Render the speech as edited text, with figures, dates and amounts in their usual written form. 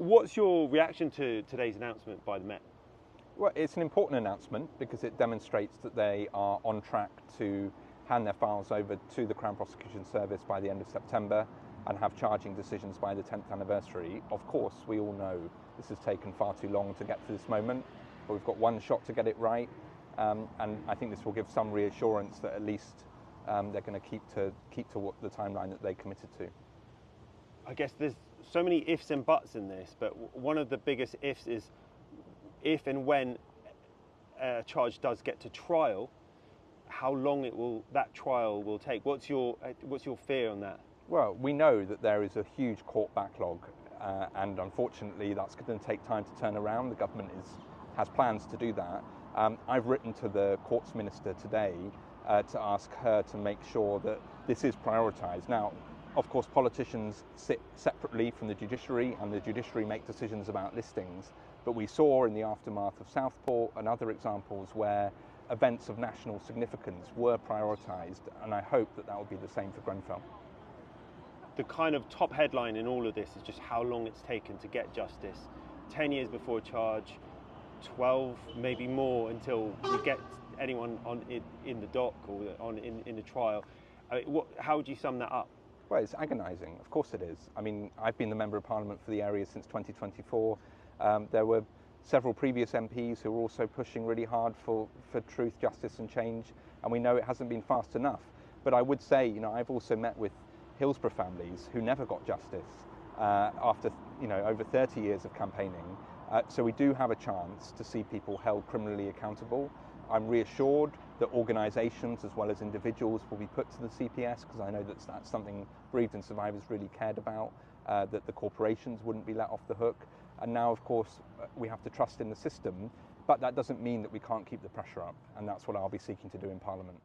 What's your reaction to today's announcement by the Met? Well, it's an important announcement because it demonstrates that they are on track to hand their files over to the Crown Prosecution Service by the end of September and have charging decisions by the 10th anniversary. Of course, we all know this has taken far too long to get to this moment, but we've got one shot to get it right, and I think this will give some reassurance that at least they're going to keep to what the timeline that they committed to. I guess there's so many ifs and buts in this, but one of the biggest ifs is if and when a charge does get to trial, how long that trial will take. What's your fear on that? Well, we know that there is a huge court backlog, and unfortunately that's going to take time to turn around. The government has plans to do that. I've written to the Courts Minister today to ask her to make sure that this is prioritised. Now, of course, politicians sit separately from the judiciary, and the judiciary make decisions about listings. But we saw in the aftermath of Southport and other examples where events of national significance were prioritised, and I hope that that will be the same for Grenfell. The kind of top headline in all of this is just how long it's taken to get justice. 10 years before a charge, 12, maybe more, until we get anyone in the dock or in the trial. How would you sum that up? Well, it's agonising. Of course it is. I mean, I've been the Member of Parliament for the area since 2024. There were several previous MPs who were also pushing really hard for truth, justice and change, and we know it hasn't been fast enough. But I would say, I've also met with Hillsborough families who never got justice after, over 30 years of campaigning. So we do have a chance to see people held criminally accountable. I'm reassured that organisations as well as individuals will be put to the CPS, because I know that's something bereaved and survivors really cared about, that the corporations wouldn't be let off the hook. And now, of course, we have to trust in the system, but that doesn't mean that we can't keep the pressure up, and that's what I'll be seeking to do in Parliament.